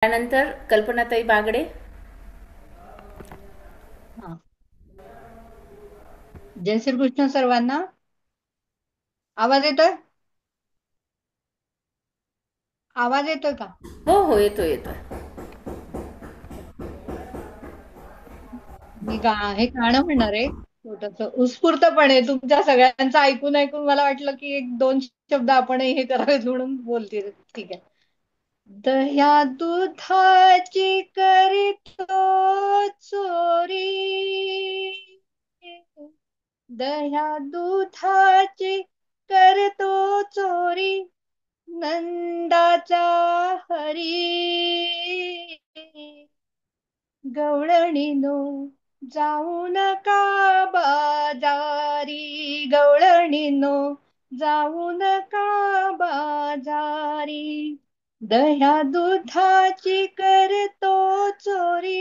त्यानंतर कल्पनाताई बागडे. हा. जय श्रीकृष्ण सर्वांना. आवाज येतोय? आवाज येतोय का? हो हो, येतोय येतोय. मी हे गाणं म्हणणार आहे छोटस उत्स्फूर्तपणे. तुमच्या सगळ्यांचं ऐकून ऐकून मला वाटलं की एक दोन शब्द आपण हे करावेत म्हणून बोलते. ठीक आहे. दह्या दुधाची करीतो चोरी, दह्या दुधाची करतो चोरी, नंदाचा हरी. गवळणीनो जाऊ नका बाजारी, गवळणीनो जाऊ नका बाजारी, दह्या दुधाची करतो चोरी,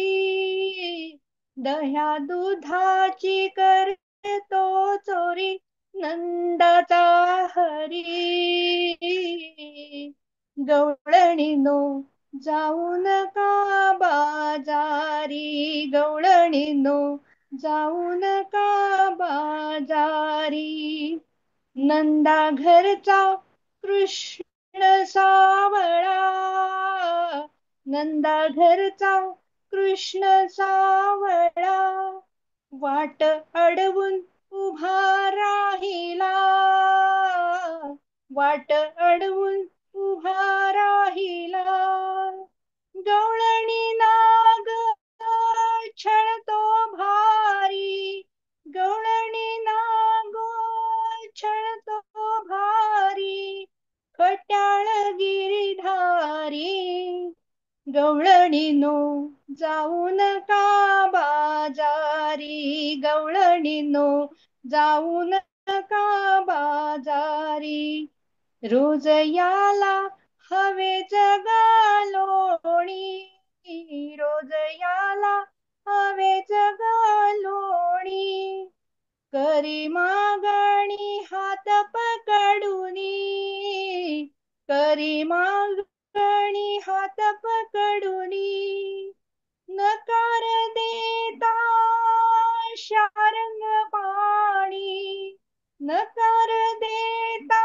दह्या दुधाची करतो चोरी, नंदाचा हरी. गवळणीनो जाऊ नका बाजारी, गवळणीनो जाऊ नका बाजारी, नंदा घरचा कृष्ण सावळा, नंदा घरचा कृष्ण सावळा, वाट अडवून उभा राहिला, वाट अडवून उभा राहिला, गवळणी नाग छळतो भारी, गवळणी नाग छळतो भारी, खट्याळ गिरीधारी, गवळणीनो जाऊ नका बाजारी, गवळणीनो जाऊ नका बाजारी, रोज याला हवे जगालोणी, रोज याला हवे जगालोणी, करी मागणी हात पकडूनी, करी मागणी हात पकडूनी, नकार देता शारंग पाणी, नकार देता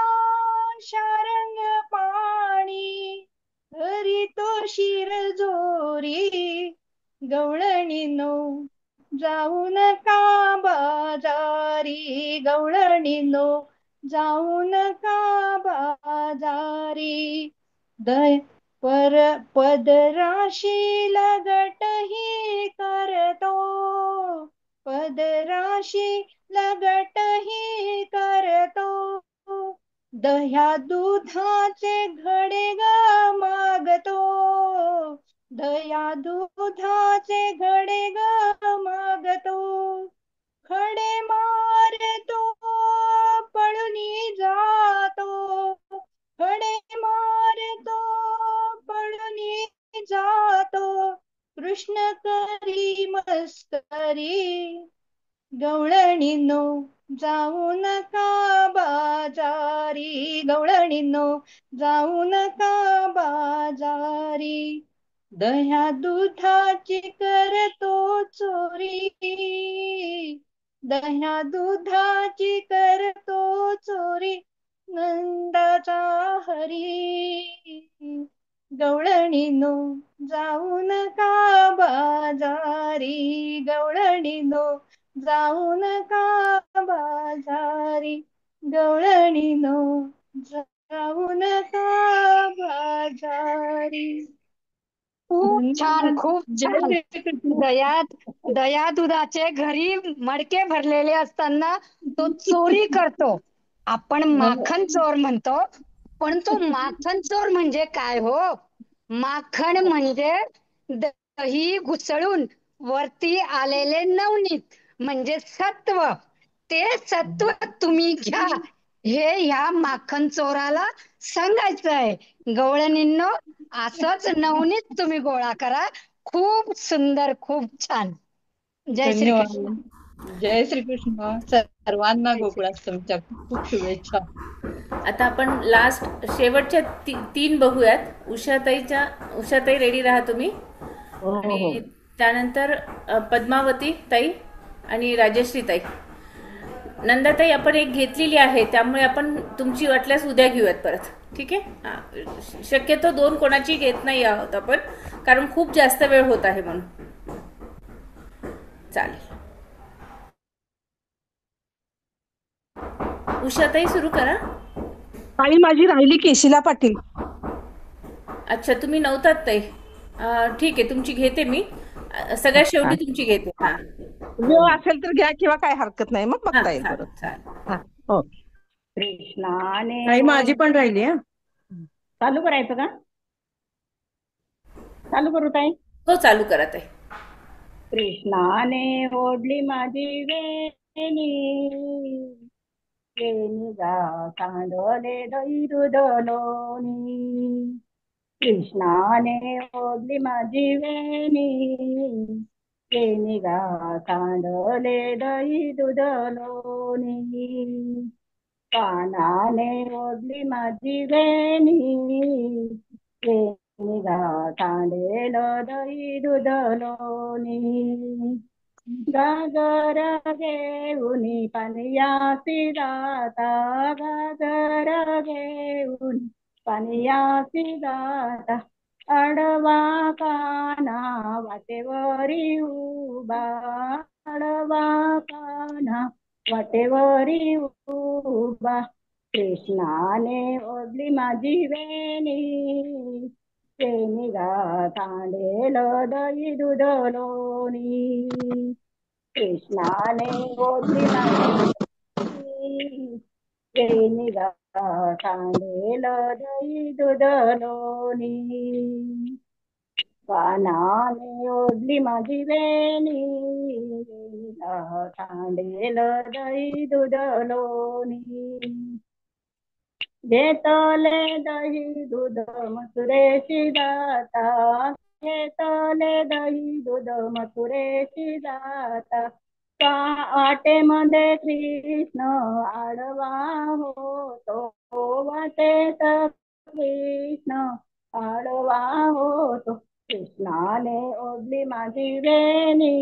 शारंग पाणी, हरी तो शिरजोरी, गवळणीनो जाऊ नका बाजारी, गवळणीनो जाऊ नका बाजारी, दय पदराशी लगटही करतो, पदराशी लगटही करतो, दह्या दुधाचे घडे ग मागतो, दह्या दुधाचे घडे ग मागतो, खडे मारतो पळूनी जातो, खडे मारतो पळूनी जातो, कृष्ण करी मस्करी, गवळणीनो जाऊ नका बाजारी, गवळणीनो जाऊ नका बाजारी, दह्या दुधाची करतो चोरी, दह्या दुधाची करतो चोरी, नंदाचा हरी, गवळणीनो जाऊ नका बाजारी, गवळणीनो जाऊ नका बाजारी, गवळणीनो जाऊ नका बाजारी. खूप छान, धन्यवाद. खूप जय छान. श्रीकृष्ण. दया दया दुधाचे घरी मडके भरलेले असताना तो चोरी करतो. आपण माखन चोर म्हणतो, पण तो माखन चोर म्हणजे काय हो? माखन म्हणजे दही घुसळून वरती आलेले नवनीत म्हणजे सत्व. ते सत्व तुम्ही घ्या, हे ह्या माखन चोराला सांगायचं आहे. गवळणींनो, असंच नवनीत तुम्ही गोळा करा. खूप सुंदर, खूप छान. जय श्री धन्यवाद. कृष्ण. जय श्रीकृष्ण. सर्वांना गोकुळाष्टमीच्या खूप खूप शुभेच्छा. आता आपण लास्ट शेवटच्या तीन बघूयात. उषाताई रेडी राहा तुम्ही. हो हो हो. आणि त्यानंतर पद्मावती ताई आणि राजश्री ताई. नंदाताई आपण एक घेतलेली आहे, त्यामुळे आपण तुमची वाटल्यास उद्या घेऊयात परत. ठीक आहे. शक्यतो दोन कोणाची घेत नाही आहोत आपण, कारण खूप जास्त वेळ होत आहे म्हणून. चालेल. उषाताई सुरू करा. ताई माझी राहिली केशिला पाटील. अच्छा, तुम्ही नव्हतात ताई. ठीक आहे, तुमची घेते मी. सगळ्यात शेवटी तुमची घेते. हा वेळ असेल तर घ्या किंवा काय हरकत नाही, मग हा, बघता येईल चालेल परत. चालेल. हा ओके. कृष्णाने ताई माझी पण राहिली. हा चालू करायचं का? चालू करू ताई? हो, चालू करा ताई. कृष्णाने ओढली माझी वेणी, वेणीगा सांडले दही दूध लोणी. कृष्णाने ओढली माझी वेणी, वेणीगा सांडले दही दूध लोणी. कानाने ओढली माझी वेणी, वेणीगा सांडेल दही दूध लोणी. गागर घेऊन पानियासी जाता, गागर घेऊन पानियासी जाता. आडवा काना वाटेवरी उभा, आडवा काना वाटेवरी उभा. कृष्णाने ओढली माझी वेणी, वेणीगा सांडेल दही दूध लोणी. कृष्णाने ओढली माझी वेणीगा सांडेल दही दूध लोणी. कानाने ओढली माझी वेणी, वेणीगा सांडेल दही दूध लोणी. घेतले दही दूध मथुरेशी जाता, घेतले दही दूध मथुरेशी जाता. वाटेमध्ये कृष्ण आडवा होतो, वाटेत कृष्ण आडवा होतो. कृष्णाने ओढली माझी वेणी,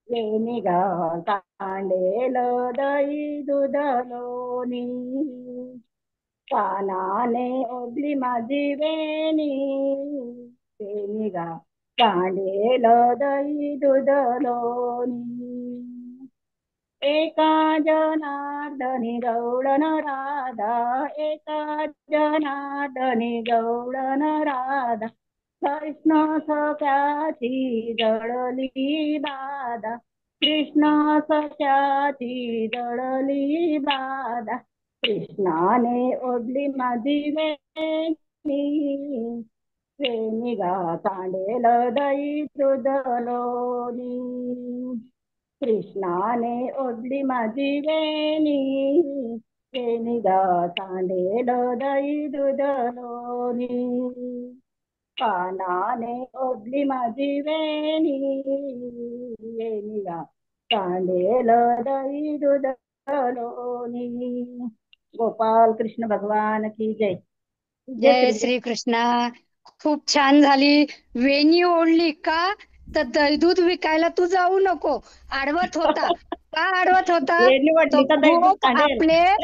वेणीगा सांडेल दही दूध लोणी. कानाने ओढली माझी वेणी, वेणीगा सांडेल दही दूध लोणी. एका जनार्दनी गवळण राधा, एका जनार्दनी गवळण राधा. कृष्ण सख्याची जळली बाधा, कृष्ण सख्याची जळली बाधा. कृष्णाने ओढली माझी वेणी, वेणीगा सांडेल दही दूध लोणी. कृष्णाने ओढली माझी वेणी, वेणीगा सांडेल दही दूध लोणी. कानाने ओढली माझी वेणी, वेणीगा सांडेल दही दूध लोणी. गोपाल कृष्ण भगवान की जय. जय श्री कृष्णा. खूप छान झाली. वेणी ओढली का तर दूध विकायला तू जाऊ नको. आडवत होता का? आडवत होता वेणी ओढली तो तर दही दूध सांडेल.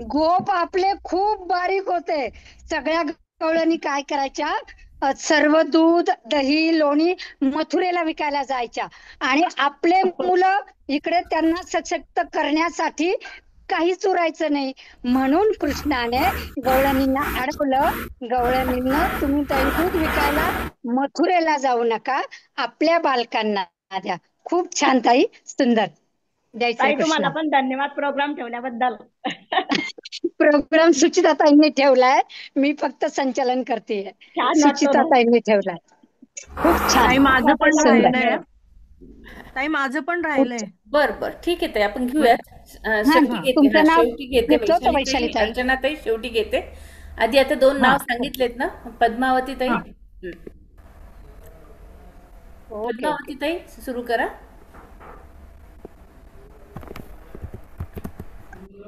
गोप आपले खूप बारीक होते. सगळ्या गवळणी काय करायच्या, सर्व दूध दही लोणी मथुरेला विकायला जायच्या आणि आपले मुलं इकडे त्यांना सशक्त करण्यासाठी काहीच उरायचं नाही. म्हणून कृष्णाने गवळणींना अडवलं. गवळणींना तुम्ही दही दूध विकायला मथुरेला जाऊ नका, आपल्या बालकांना द्या. खूप छान ताई, सुंदर. जय ताई श्री तुम्हाला कृष्ण. पण धन्यवाद प्रोग्राम ठेवल्याबद्दल. प्रोग्राम सुचिताताईंनी ठेवलाय, मी फक्त संचालन करते. छान वाटतं ना. सुचिताताईंनी ठेवलाय. खूप छान, ताई माझं पण सुंदर. राहिलंय. ताई माझं पण राहिलंय. बर बर, ठीक आहे ताई, आपण घेऊयात. हा, शेवटी घेते. तुमचं हा, नाव शेवटी घेते. घेतो तो वैशालीताई. अर्चनाताई शेवटी घेते. आधी आता दोन नाव सांगितलेत ना, पद्मावती ताई. पद्मावती ताई सुरू करा.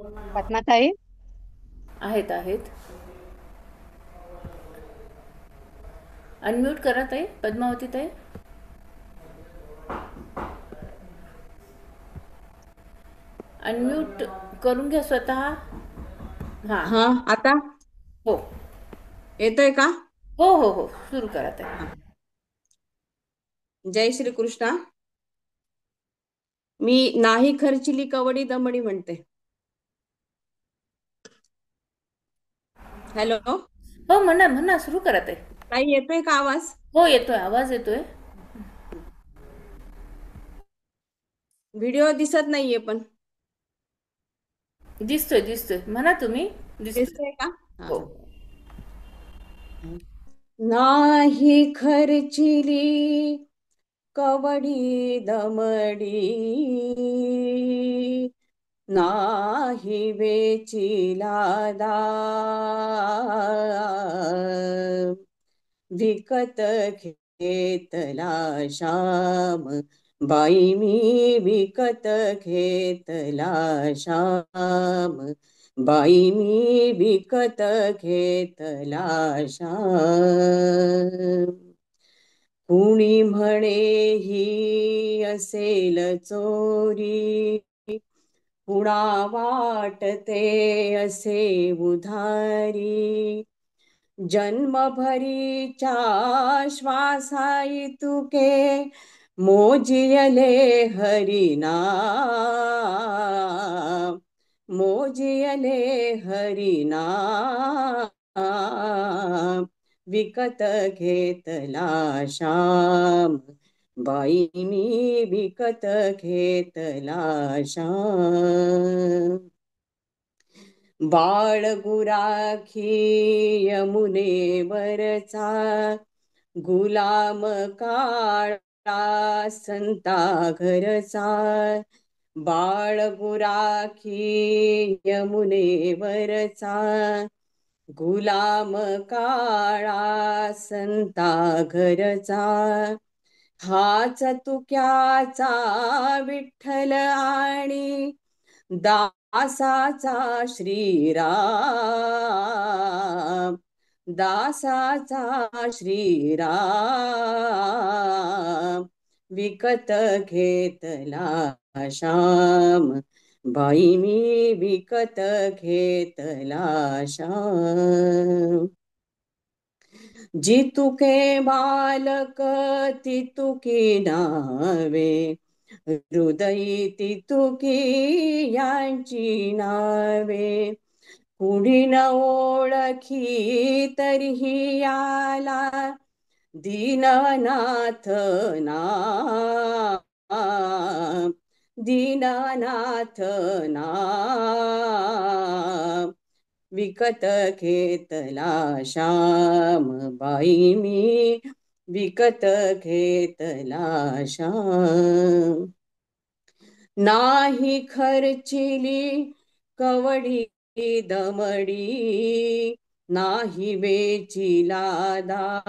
पद्माताई आहेत आहेत. अनम्यूट करा ताई, पद्मावती ताई. अनम्यूट करून घ्या स्वतः. हां. हा आता हो येतोय का? हो हो हो, सुरू करा ताई. हा. जय श्री कृष्णा. मी नाही खर्चिली कवडी दमडी म्हणते. हॅलो, हो म्हणा म्हणा, सुरू करा ताई. काही येतोय का आवाज? हो येतोय, आवाज येतोय. व्हिडिओ दिसत नाहीये पण. दिसतोय दिसतोय, म्हणा तुम्ही. दिसतोय. दिसतोय का? हा. हो. नाही खर्चिली कवडी दमडी, नाही वेचिला दाम, विकत घेतला श्याम, बाई मी विकत घेतला श्याम, बाई मी विकत घेतला श्याम. कुणी म्हणे ही असेल चोरी, कुणा वाटते असे उधारी, जन्मभरीच्या श्वासाई तुके मोजियले हरिनाम, मोजियले हरिनाम, विकत घेतला श्याम, बाई मी विकत घेतला श्याम. बाळ गुराखी यमुनेवरचा, गुलाम काळा संता घरचा, बाळ गुराखी यमुनेवरचा, गुलाम काळा संता घरचा, हाच तुक्याचा विठ्ठल आणि दासाचा श्रीराम, दासाचा श्रीराम, विकत घेतला श्याम, बाई मी विकत घेतला श्याम. जितुके बालक तितुकी नावे, हृदयी तितुकी यांची नावे, कुणी न ओळखी तरीही याला दीननाथ नाम, दीननाथ नाम, विकत घेतला श्याम, बाई मी विकत घेतला श्याम. नाही खर्चिली कवडी दमडी, नाही वेचिला दाम,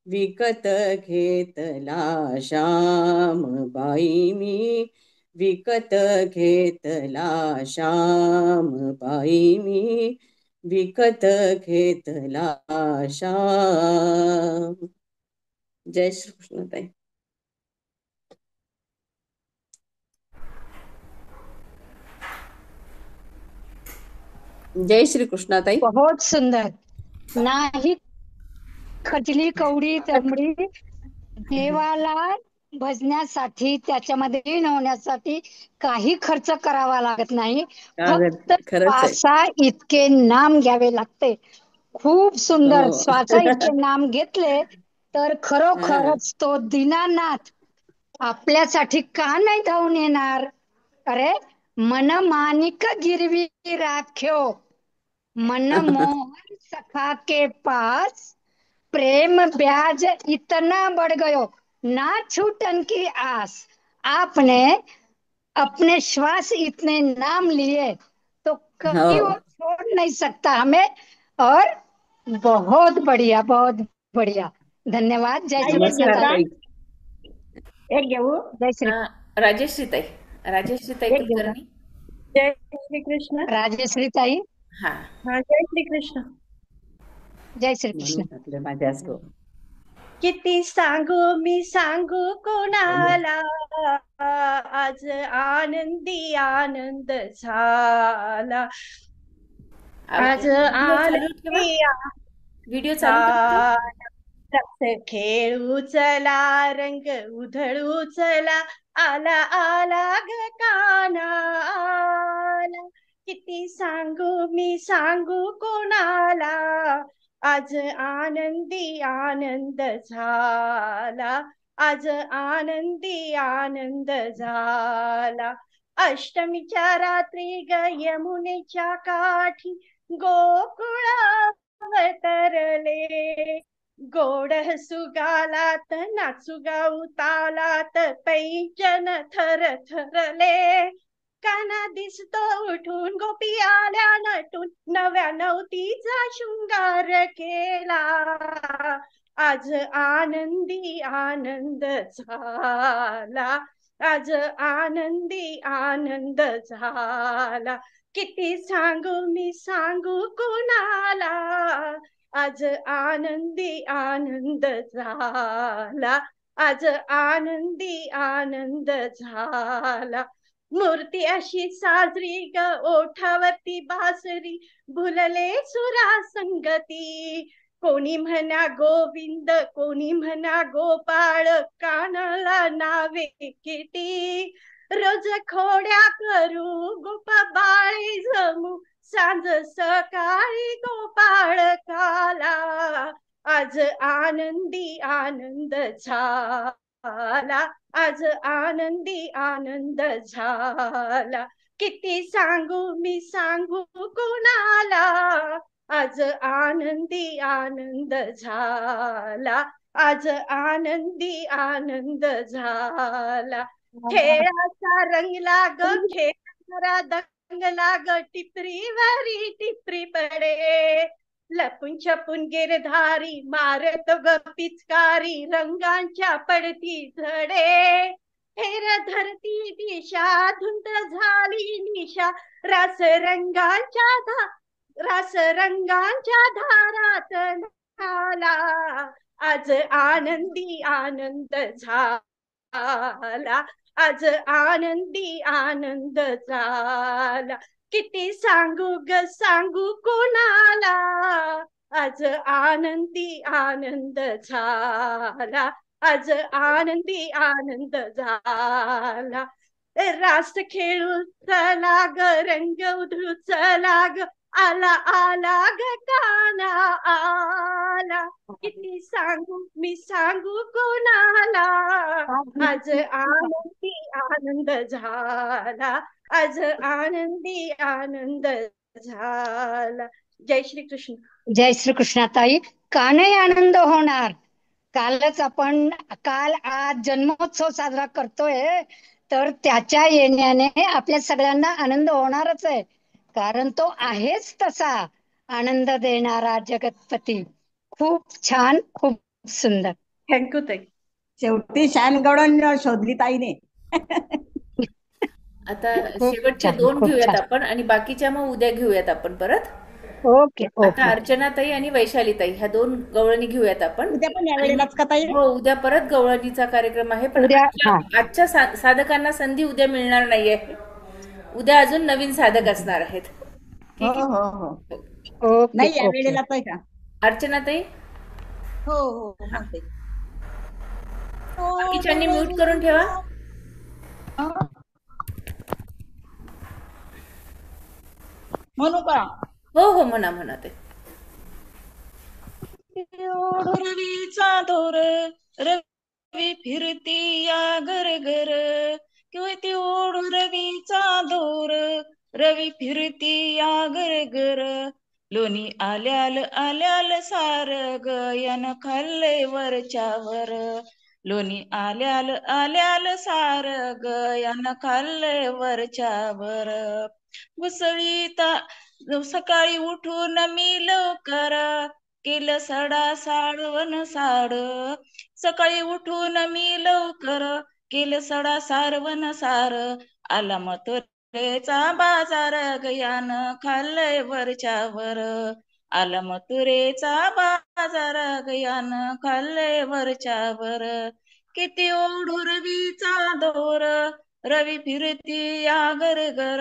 विकत घेतला श्याम, बाई मी विकत घेतला श्याम, बाई मी विकत घेतला श्याम. जय श्री कृष्ण ताई. जय श्री कृष्ण ताई. बहुत सुंदर. नाही खचली कवडी दमडी, देवाला भजण्यासाठी त्याच्यामध्ये लीन होण्यासाठी काही खर्च करावा लागत नाही, फक्त खरंच आहे. श्वासा इतके नाम घ्यावे लागते. खूप सुंदर. हो. श्वासा इतके नाम घेतले तर खरोखरच तो दीनानाथ आपल्यासाठी का नाही धावून येणार. अरे मन मानिक गिरवी राख्यो, मन मोहन सखा के पास, प्रेम ब्याज इतना बढ़ गयो, ना छूटन की आस. आपने अपने श्वास इतने नाम लिए तो कभी वो छोड़ नहीं सकता हमें. और बहुत बढ़िया, बहुत बढ़िया. धन्यवाद. जय श्री कृष्ण नमस्कार ताई. ताई. एक घेऊ. जय श्री राजेश्री ताई. राजश्री ताई एक घेऊया. कुलकर्णी. जय श्री कृष्ण. राजश्री ताई. हा, हा, जय श्री कृष्ण. जय श्री कृष्ण. म्हणून टाकलं माझ्याच किती सांगू मी सांगू कोणाला, आज आनंदी आनंद झाला. आज आनंदी व्हिडिओ चालू रक्त खेळू चला, रंग उधळू चला, आला आला ग काना आला. किती सांगू मी सांगू कोणाला, आज आनंदी आनंद झाला. आज आनंदी आनंद झाला. अष्टमीच्या रात्री ग यमुनेच्या काठी गोकुळावतरले. गोड सुगालात नाचू गाऊ तालात, पैंजन थर थरले. काना दिसतो उठून गोपी आल्या नटून, नव्या नवतीचा शृंगार केला. आज आनंदी आनंद झाला. आज आनंदी आनंद झाला. किती सांगू मी सांगू कुणाला, आज आनंदी आनंद झाला. आज आनंदी आनंद झाला. मूर्ती अशी साजरी ग ओठावरती बासरी, भुलले सुरा संगती. कोणी म्हणा गोविंद कोणी म्हणा गोपाळ, कानाला नावे किती. रोज खोड्या करू गोपा बाळे जमू, सांज सकाळी गोपाळ काला. आज आनंदी आनंद झाला. आज आनंदी आनंद झाला. किती सांगू मी सांगू कोणाला, आज आनंदी आनंद झाला. आज आनंदी आनंद झाला. खेळाचा रंगला ग खेळणारा दंगला ग, टिपरीवरी टिपरी पडे. लपून छपून गिरधारी मारत ग पिचकारी, रंगांच्या पडती झडे. हेर धरती दिशा धुंद झाली निशा, रास रंगांच्या धारात झाला. आज आनंदी आनंद झाला. आज आनंदी आनंद झाला. किती सांगू ग सांगू कोणाला, आज आनंदी आनंद झाला. आज आनंदी आनंद झाला. रास खेळू चला ग, रंग उधळू चला ग, आला आला ग काना आला. किती सांगू मी सांगू कोणाला, आज आनंदी आनंद झाला. आज आनंदी आनंद झाला. जय श्री कृष्ण. जय श्री कृष्ण ताई. का नाही आनंद होणार? काल आज जन्मोत्सव साजरा करतोय, तर त्याच्या येण्याने आपल्या सगळ्यांना आनंद होणारच आहे. कारण तो आहेच तसा आनंद देणारा जगतपती. खूप छान, खूप सुंदर. थँक्यू ताई. शेवटी शानगडण शोधली ताईने. आता खूप शेवटच्या छान, 2 खूप घेऊयात छान. आपण, आणि बाकीच्या मग उद्या घेऊयात आपण परत. ओके आता ओके. अर्चनाताई आणि वैशालीताई ह्या 2 गवळणी घेऊयात आपण. उद्या पण यावेळेलाच का ताई? हो, उद्या परत गवळणीचा कार्यक्रम आहे. पण उद्या, आजच्या साधकांना संधी उद्या मिळणार नाहीये. उद्या अजून नवीन साधक असणार आहेत. हो हो हो. ओके नाही ओके. यावेळेलाच आहे का? अर्चनाताई, हो हो म्हणते. बाकीच्यांनी म्यूट करून ठेवा. म्हणू का? हो हो, म्हणा म्हणा ते. रवीचा दोर रवी फिरती या घर घर, किंवा ती ओढ रवीचा दोर रवी फिरती या घर घर. लोणी आल्याल आल्याल सार गयान खाल्ले वरच्यावर. लोणी आल्याल आल्याल सार गयान खाल्ले वरच्यावर. उसळीता सकाळी उठून मी लवकर, केलं सडा साडवण साड. सकाळी उठून मी लवकर, केलं सडा सारवण सार. आला मथुरेचा बाजार गयान खाल्लंय वरच्यावर आला मथुरेचा बाजार गयान खाल्लंय वरच्यावर किती ओढू रवीचा दोर रवी फिरती या घर घर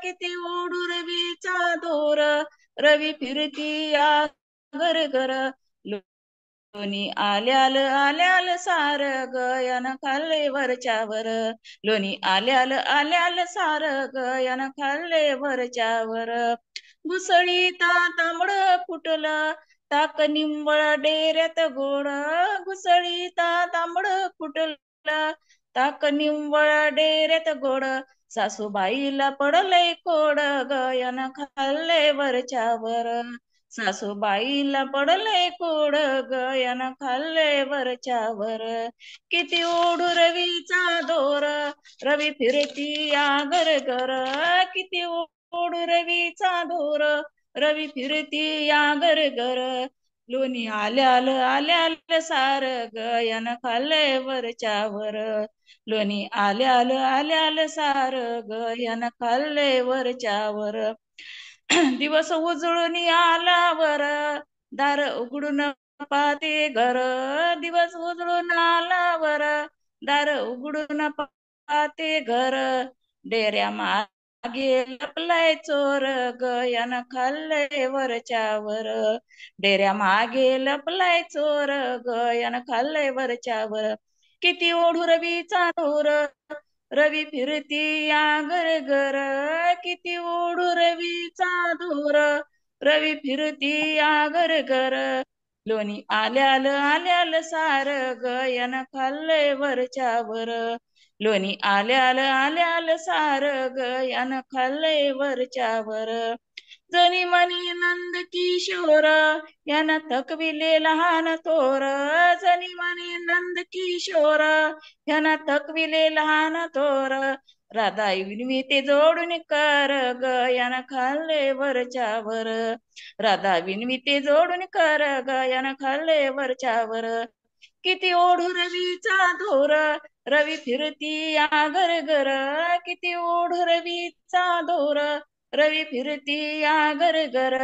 किती ओढू रवीचा दोर रवी फिरती या घर घर लोणी आल्याल आल्याल सार गयान खाल्ले वरच्यावर लोणी आल्याल सार गयान खाल्ले वरच्यावर घुसळीता तांबड फुटलं टाक निंबळ डेऱ्यात गोड घुसळीता तांबड फुटलं टाक निंबळ डेऱ्यात गोड सासूबाईला पडलंय कोड गयान खाल्ले वरच्यावर सासूबाईला पडलंय कोड गयान खाल्ले वरच्यावर किती ओढू रवीचा दोर रवी फिरती या घर घर किती ओढू रवीचा दोर रवी फिरती या घर घर लोणी आल्याल सार गयान खाल्ले वरच्यावर लोणी आल्याल सार गयान खाल्ले वरच्यावर दिवस उजळून आल्यावर दार उघडून पाहते घर दिवस उजळून आल्यावर दार उघडून पाहते घर डेऱ्या मागे लपलाय चोर गयान खाल्लंय वरच्यावर डेऱ्या मागे लपलाय चोर गयान खाल्लंय वरच्यावर किती ओढू रवीचा दोर रवी फिरती या घर घर किती ओढू रवीचा दोर रवी फिरती या घर घर लोणी आल्याल सार गयान खाल्लंय वरच्यावर लोणी आल्याल सार गयान खाल्लंय वरच्यावर जनी मनी नंद किशोर यान थकविले लहान थोर जनी मनी नंद किशोर यान थकविले लहान थोर राधा विनवी ते जोडून कर गयान खाल्ले वरच्यावर राधा विनवी ते जोडून कर गयान खाल्ले वरच्यावर किती ओढू रवीचा दोर रवी फिरती या घर घर किती ओढू रवीचा दोर रवी फिरती या घर घर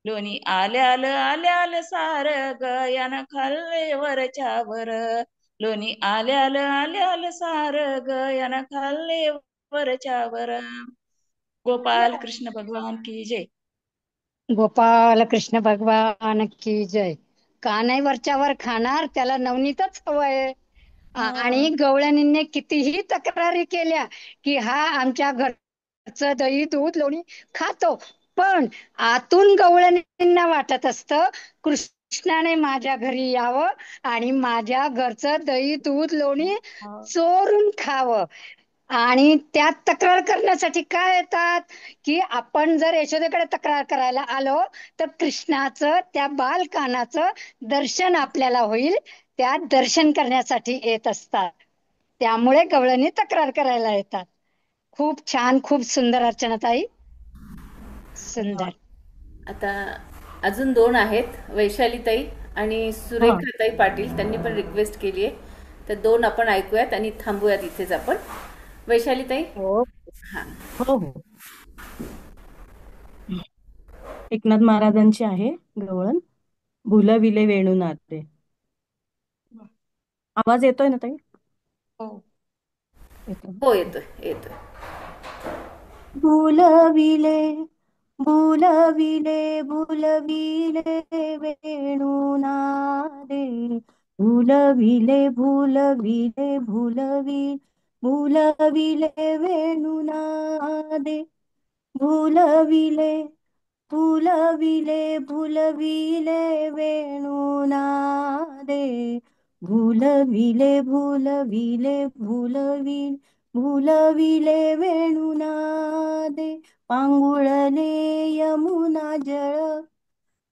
लोणी आल्याल सार गयान खाल्ले वरच्यावर लोणी आल्याल सार गयान खाल्ले वरच्यावर गोपाल कृष्ण भगवान की जय गोपाल कृष्ण भगवान की जय. का नाही वरच्यावर खाणार, त्याला नवनीतच हवंय. आणि गवळणींनी कितीही तक्रारी केल्या की हा आमच्या घरचं दही दूध लोणी खातो, पण आतून गवळणींना वाटत असतं कृष्णाने माझ्या घरी यावं आणि माझ्या घरचं दही दूध लोणी चोरून खावं. आणि त्यात तक्रार करण्यासाठी काय येतात की आपण जर यशोदेकडे तक्रार करायला आलो तर कृष्णाचं त्या बालकानाचं दर्शन आपल्याला होईल, त्या दर्शन करण्यासाठी येत असतात. त्यामुळे गवळणी तक्रार करायला येतात. खूप छान, खूप सुंदर अर्चनाताई, सुंदर. आता अजून 2 आहेत, वैशालीताई आणि सुरेखाताई पाटील. त्यांनी पण रिक्वेस्ट केली आहे, तर 2 आपण ऐकूयात आणि थांबूयात इथेच आपण. वैशालीताई. हो हा. हो हो एकनाथ महाराजांची आहे गवळण. भुलविले वेणुनादे. आवाज येतोय ना ताई? येतो. हो, येतोय येतोय. भुलविले भुलविले भुलविले वेणुनादे भुलविले भुलविले भुलविले वेणुनादे भुलविले भुलविले भुलविले वेणुनादे भुलविले भुलविले भुलविले वेणुनादे पांगुळले यमुना जळ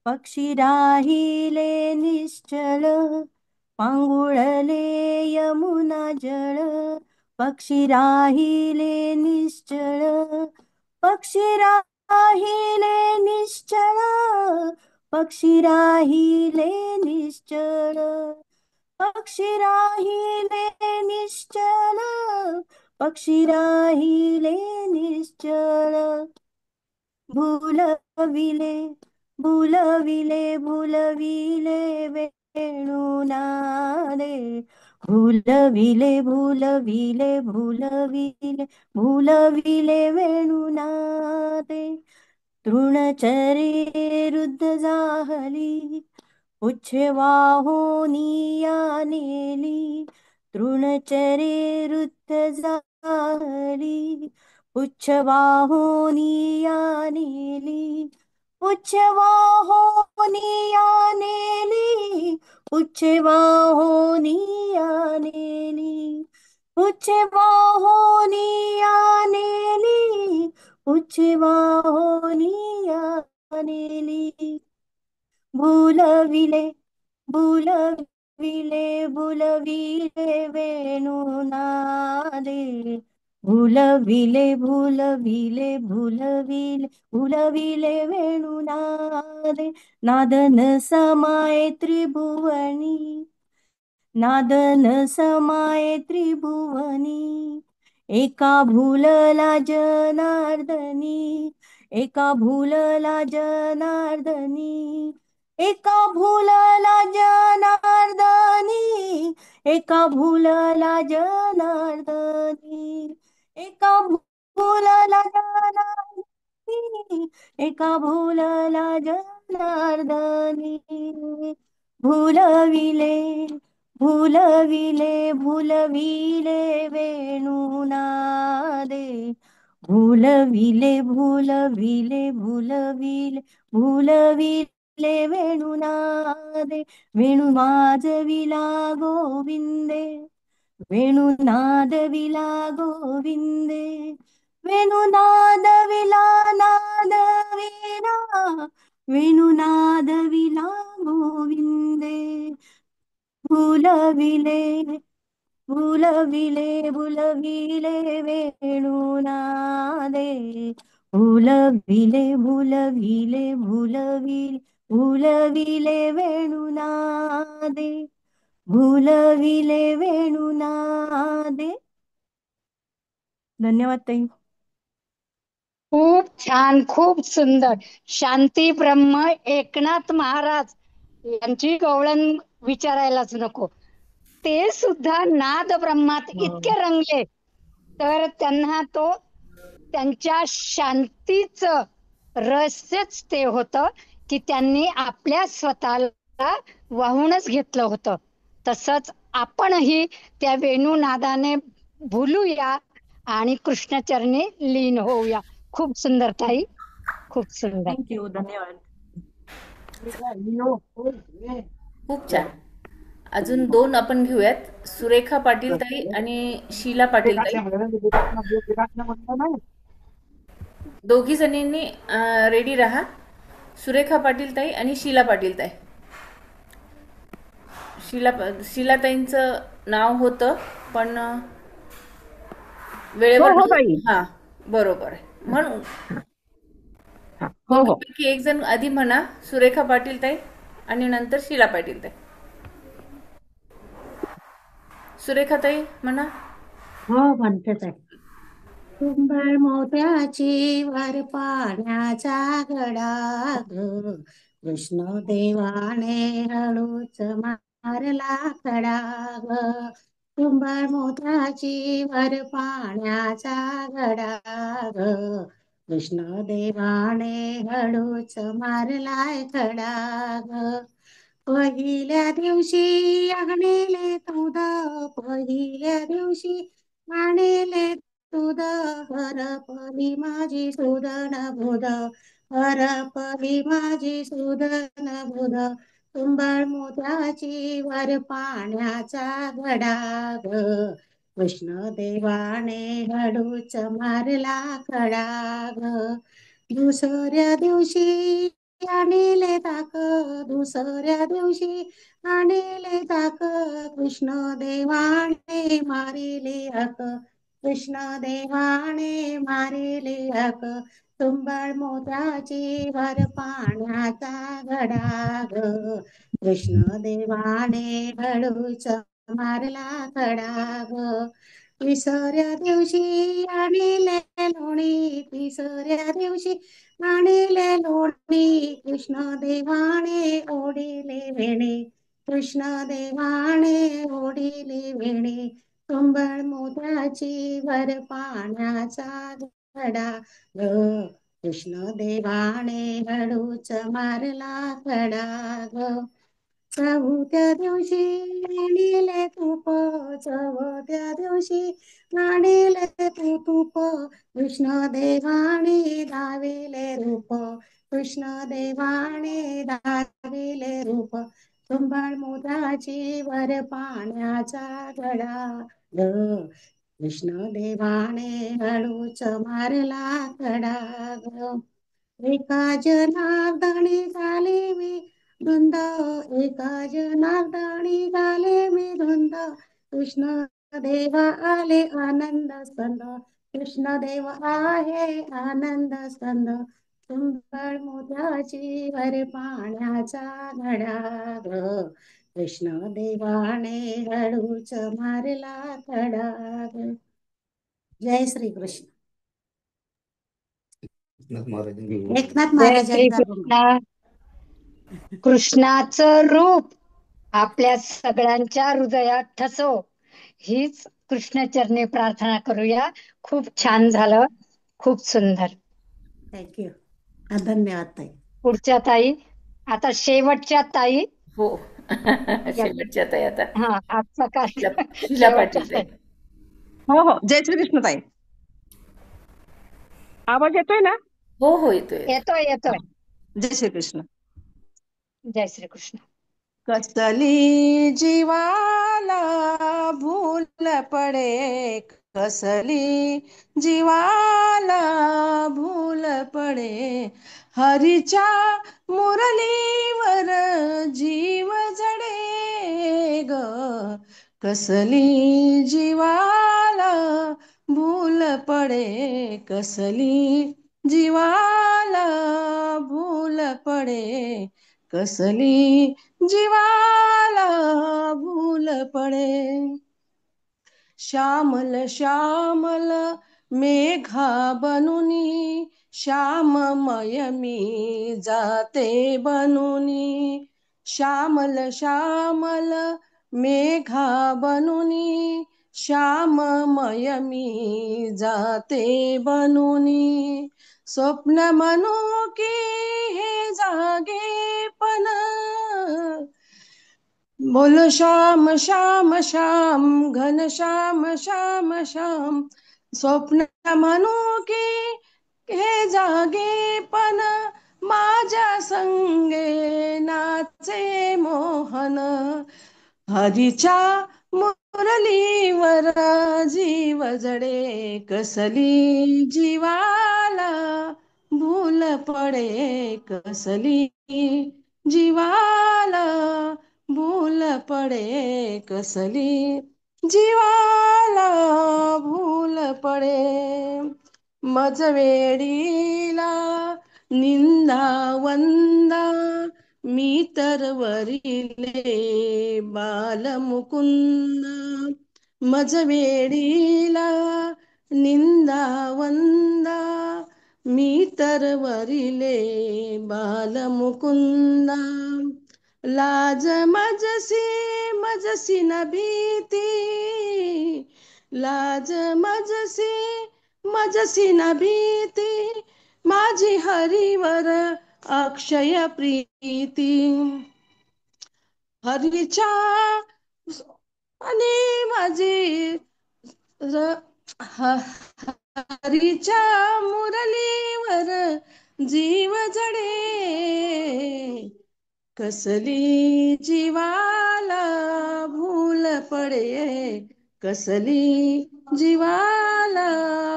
पक्षी राहिले निश्चल पांगुळले यमुना जळ पक्षी राहिले निश्चळ पक्षी राहिले निश्चळ पक्षी राहिले निश्चळ पक्षी राहिले निश्चल पक्षी राहिले निश्चल, भुलविले भुलविले भुलविले वेणुनादे, भुलविले भुलविले भुलविले भुलविले वेणुनादे. तृणचरे रुद्ध जाहली, उच्छवाहोनिया नेली, तृणचरे रुद्ध जाहली, उच्छवाहोनिया नेली, उच्छवाहोनिया नेली, उच्छवाहोनिया नेली, उच्छवाहोनिया नेली, उच्छवाहोनिया नेली. भुलविले भुलविले भुलविले वेणुनादे, भुलविले भुलविले भुलविले भुलविले वेणुनादे. नादन समाये त्रिभुवनी, नादन समाये त्रिभुवनी, एका भुलला जनार्दनी, एका भुलला जनार्दनी, एका भुलला जनार्दनी, एका भुलला जनार्दनी, एका भुलला जनार्दनी, एका भुलला जनार्दनी. भुलविले भुलविले भुलविले वेणुनादे, भुलविले भुलविले भुलविले भुलविले वेणुनादे. वेणु वाजविला गोविंदे, वेणुनादविला गोविंदे, वेणुनादविला नादविला, वेणुनादविला गोविंदे. भुलविले भुलविले भुलविले वेणुनादे, भुलविले भुलविले भुलविले भुलविले वेणुनादे, भुलविले वेणुनादे. धन्यवाद ताई. खूप छान, खूप सुंदर. शांती ब्रह्म एकनाथ महाराज यांची गवळण विचारायलाच नको. ते सुद्धा नाद ब्रह्मात इतके रंगले, तर त्यांना तो त्यांच्या शांतीचं रहस्यच ते होतं की त्यांनी आपल्या स्वतःला वाहूनच घेतलं होतं. तसंच आपणही त्या वेणुनादाने भुलूया आणि कृष्णचरणी लीन होऊया. खूप सुंदर ताई, खूप सुंदर. थँक्यू, धन्यवाद. खूप छान. अजून 2 आपण घेऊयात, सुरेखा पाटील ताई आणि शीला पाटील ताई. दोघी जणींनी रेडी राहा. सुरेखा पाटील ताई आणि शीला पाटील ताई. शीलाताईंचं नाव होतं पण वेळेवर हा बरोबर आहे म्हणून पैकी एक जण आधी म्हणा, सुरेखा पाटील ताई आणि नंतर शीला पाटील ताई. सुरेखा ताई म्हणा. हो म्हणतेच आहे. कुंभार मोत्याची वर पाण्याचा घडा ग, कृष्ण देवाने हळूच मारला खडा ग. कुंभार मोत्याची वर पाण्याचा घडा ग, कृष्ण देवाने हळूच मारलाय खडा ग. पहिल्या दिवशी आणले दूध, पहिल्या दिवशी आणले दूध, हरपली माझी सुदन बुध, हरपली माझी सुदन बुध. कुंभार मोत्याची वर पाण्याचा घडा ग, कृष्ण देवाने हळूच मारला खडा ग. दुसऱ्या दिवशी आणले ताक, दुसऱ्या दिवशी आणले ताक, कृष्ण देवाने मारिले हक, कृष्ण देवाने मारिले हक. कुंभार मोत्याची वर पाण्याचा घडा ग, कृष्ण देवाने हळूच मारला खडा ग. तिसऱ्या दिवशी आणले लोणी, तिसऱ्या दिवशी आणले लोणी, कृष्ण देवाने ओढिले वेणे, कृष्ण देवाने ओढिले वेणे, तुंबळ मोत्याची वर पाण्याचा घडा ग, कृष्ण देवाने हळूच मारला खडा ग. चौथ्या दिवशी आणले तूप, चौथ्या दिवशी आणले तूप, कृष्ण देवाने दाविले रूप, कृष्ण देवाने दाविले रूप, तुंबळ मोदाची वर पाण्याचा घडा ग, कृष्ण देवाने हळूच मारला खडा ग. एका जनार्दनी झाले मी धुंद, एका जनार्दनी झाले मी धुंद, कृष्ण देवा आले आनंद स्कंद, कृष्ण देव आहे आनंद स्कंद, तुंबळ मोत्याची वर पाण्याचा घडा ग, कृष्ण देवाने हळूच मारला खडा ग. जय श्री कृष्ण. एकनाथ जय श्री महाराजांचा कृष्ण. कृष्णाचं रूप आपल्या सगळ्यांच्या हृदयात ठसो, हीच कृष्णचरणी प्रार्थना करूया. खूप छान झालं, खूप सुंदर. थँक्यू. धन्यवाद ताई. पुढच्या ताई, आता शेवटच्या ताई. हो शेवटच्या ताई आता हा, आजचा शीला कार्यक्रम शीला शेवटच्या पाटील ताई. ताई. हो हो, जय श्री कृष्ण ताई. आवाज येतोय ना? हो हो येतोय. येतोय येतोय. जय श्री कृष्ण. जय श्री कृष्ण. कसली जीवाला भूल पडे, कसली जीवाला भूल पडे, हरीच्या मुरलीवर जीव जडे ग, कसली जीवाला भूल पडे, कसली जीवाला भूल पडे, कसली जीवाला भूल पडे. श्यामल श्यामल मेघा बनुनी, श्याममय मी जाते बनुनी, श्यामल श्यामल मेघा बनुनी, श्याममय मी जाते बनुनी, स्वप्न म्हणू की हे जागेपण, बोलो श्याम श्याम श्याम घन श्याम श्याम श्याम, स्वप्न म्हणू की हे जागेपण, माझ्या संगे नाचे मोहन, हरीच्या मुरलीवर जीव जडे, कसली जीवाला भूल पडे, कसली जीवाला भूल पडे, कसली जीवाला भूल पडे. मज वेडीला निंदा वंदा, मी तर वरिले बालमुकुंद, मज वेडीला निंदा वंदा, मी तर वरिले बालमुकुंदा, लाज मजसी मजसी न भीती, लाज मजसी मजसी न भीती, माझी हरीवर अक्षय प्रीती, हरीच्या आणि माझी हरीच्या मुरलीवर जीव जडे, कसली जीवाला भूल पडे, कसली जीवाला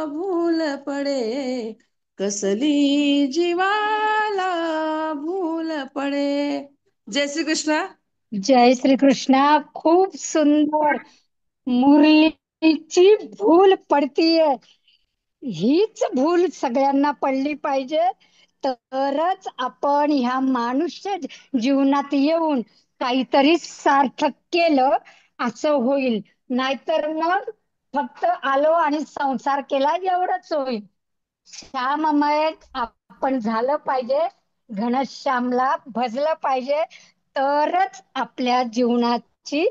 भूल पडे, कसली जीवाला भूल पडे. जय श्री कृष्ण. जय श्री कृष्ण. खूप सुंदर. मुरलीची भूल पडतीये, हीच भूल सगळ्यांना पडली पाहिजे, तरच आपण ह्या मनुष्य जीवनात येऊन काहीतरी सार्थक केलं असं होईल. नाहीतर मग फक्त आलो आणि संसार केला एवढंच होईल. श्याममय आपण झालं पाहिजे, घनश्यामला भजलं पाहिजे, तरच आपल्या जीवनाची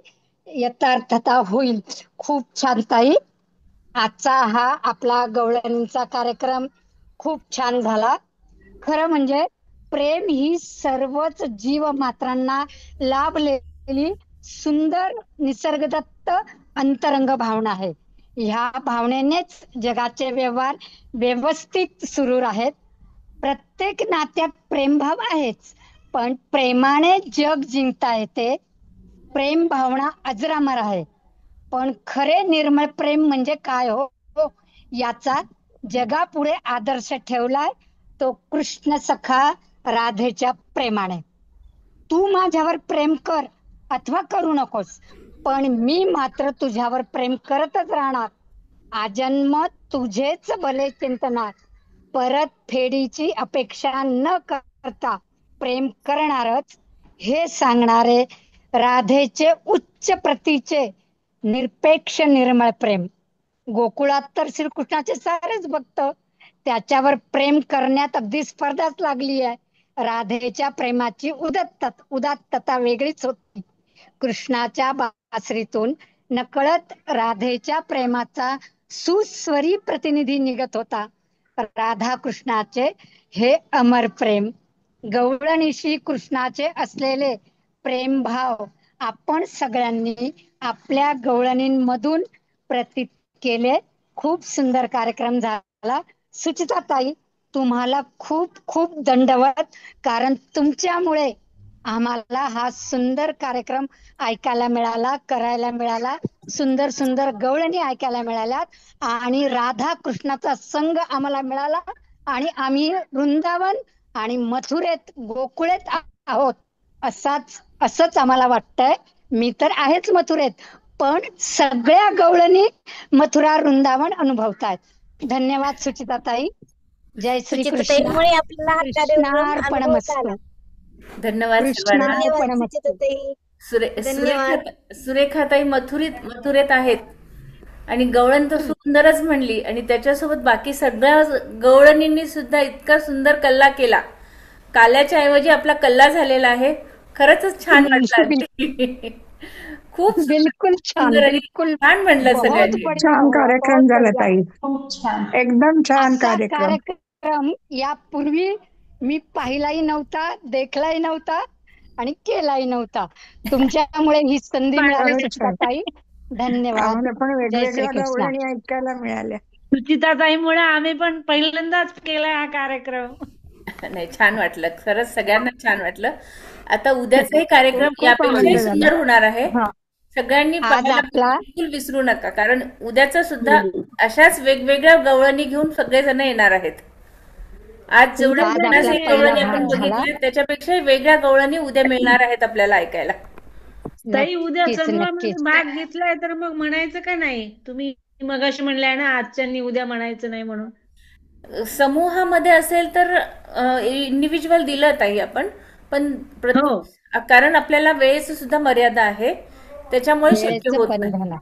यथार्थता होईल. खूप छान ताई. आजचा हा आपला गवळणीचा कार्यक्रम खूप छान झाला. खरं म्हणजे प्रेम ही सर्वच जीवमात्रांना लाभलेली सुंदर निसर्गदत्त अंतरंग भावना आहे. ह्या भावनेनेच जगाचे व्यवहार व्यवस्थित सुरू आहेत. प्रत्येक नात्यात प्रेमभाव आहेच, पण प्रेमाने जग जिंकता येते. प्रेम भावना अजरामर आहे, पण खरे निर्मळ प्रेम म्हणजे काय हो याचा जगापुढे आदर्श ठेवलाय तो कृष्ण सखा राधेच्या प्रेमाने. तू माझ्यावर प्रेम कर अथवा करू नकोस, पण मी मात्र तुझ्यावर प्रेम करतच राहणार. आजन्म तुझेच भले चिंतनात, परत फेडीची अपेक्षा न करता प्रेम करणारच, हे सांगणारे राधेचे उच्च प्रतीचे निरपेक्ष निर्मळ प्रेम. गोकुळात तर श्रीकृष्णाचे सारेच भक्त त्याच्यावर प्रेम करण्यात अगदी स्पर्धाच लागली आहे. राधेच्या प्रेमाची उदात्तता वेगळीच होती. कृष्णाच्या बासरीतून नकळत राधेच्या प्रेमाचा सुस्वरी प्रतिनिधी निघत होता. राधा कृष्णाचे हे अमर प्रेम, गवळणीशी कृष्णाचे असलेले प्रेमभाव आपण सगळ्यांनी आपल्या गवळणींमधून प्रतीत केले. खूप सुंदर कार्यक्रम झाला. सुचिता ताई, तुम्हाला खूप खूप दंडवत, कारण तुमच्यामुळे आम्हाला हा सुंदर कार्यक्रम ऐकायला मिळाला, करायला मिळाला. सुंदर सुंदर गवळणी ऐकायला मिळाल्यात आणि राधा कृष्णाचा संघ आम्हाला मिळाला आणि आम्ही वृंदावन आणि मथुरेत गोकुळेत आहोत असंच आम्हाला वाटतंय. मी तर आहेच मथुरेत, पण सगळ्या गवळणी मथुरा वृंदावन अनुभवतायत. धन्यवाद सुचिता ताई. जय श्री कृष्ण. सुचिताताईमुळे आपल्याला हा कार्यक्रम कृष्णार्पणमस्तु. अनुभवता आला. धन्यवाद सर्वांना. धन्यवाद कृष्णार्पणमस्तु. सुचिताताई. धन्यवाद. सुरेखाताई मथुरेत आहेत आणि गवळण तर सुंदरच म्हणली आणि त्याच्यासोबत बाकी सगळ्या गवळणींनी सुद्धा इतका सुंदर कल्ला केला. काल्याच्या ऐवजी आपला कल्ला झालेला आहे. खरंच छान वाटलं. खूप बिलकुल छान, सुंदर आणि बिलकुल छान म्हणलं सगळ्यांनी. छान कार्यक्रम झाला ताई. एकदम छान असा कार्यक्रम. कार्यक्रम यापूर्वी मी पाहिलाही नव्हता, देखलाही नव्हता आणि केलाही नव्हता. तुमच्यामुळे ही संधी मिळाली सुचिता ताई. धन्यवाद. आम्हाला पण जय वेगवेगळ्या श्रीकृष्ण. गवळणी ऐकायला मिळाल्या. सुचिताताईमुळे आम्ही पण पहिल्यांदाच केला हा कार्यक्रम. नाही, छान वाटलं. खरंच सगळ्यांना छान वाटलं. आता उद्याचाही कार्यक्रम यापेक्षाही सुंदर होणार आहे. सगळ्यांनी आज पाहायला आपला बिलकुल विसरू नका, कारण उद्याचा सुद्धा अशाच वेगवेगळ्या गवळणी घेऊन सगळेजण येणार आहेत. आज जेवढ्या आज पन्नास आपला एक गवळणी पहिला आपण भाग झाला. बघितल्या त्याच्यापेक्षाही वेगळ्या गवळणी उद्या मिळणार आहेत आपल्याला ऐकायला. ताई उद्या नक्कीच, समजा नक्कीच. भाग घेतलाय तर मग म्हणायचं का नाही? तुम्ही मगाशी म्हणलाय ना आजच्यांनी उद्या म्हणायचं नाही म्हणून. समूहामध्ये असेल तर इंडिव्हिज्युअल दिलं ताई आपण, पण कारण आपल्याला वेळेची सुद्धा मर्यादा आहे, त्याच्यामुळे शक्य वेळेचं होत बंधन नाही. आहे.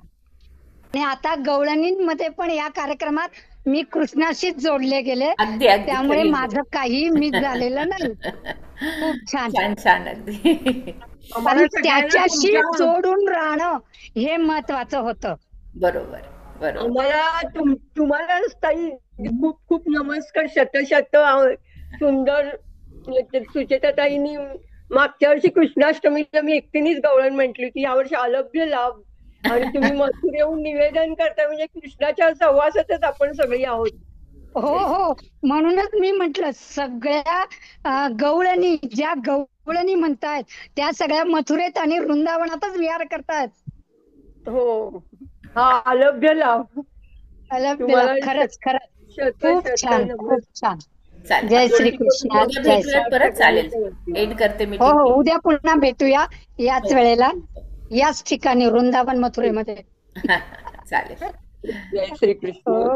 आणि आता गवळणींमध्ये पण या कार्यक्रमात मी कृष्णाशीच जोडले गेले, अगदी अगदी त्यामुळे खरी. माझं काही मिस झालेलं नाही. खूप छान. छान छान अगदी. पण त्याच्याशी जोडून राहणं हे महत्वाचं होतं. बरोबर बरोबर. आम्हाला तुम्हाला ताई खूप खूप नमस्कार. शत सुंदर. सुचेताताईंनी मागच्या वर्षी कृष्णाष्टमीला मी एकटीनेच गवळण म्हटली होती, यावर्षी अलभ्य लाभ आणि तुम्ही मथुर येऊन निवेदन करताय म्हणजे कृष्णाच्या सहवासातच आपण सगळी आहोत. हो हो, म्हणूनच मी म्हटलं सगळ्या गवळणी, ज्या गवळणी म्हणतायत त्या सगळ्या मथुरेत आणि वृंदावनातच विहार करतायत. हो, हा अलभ्य लाभ. अलभ्य, खरंच खूप छान, खूप छान. चालेल. जय श्रीकृष्ण. उद्या भेटूयात परत. चालेल, एंड करते मी. हो हो, उद्या पुन्हा भेटूया याच वेळेला, याच ठिकाणी वृंदावन मथुरेमध्ये. चालेल. जय श्रीकृष्ण.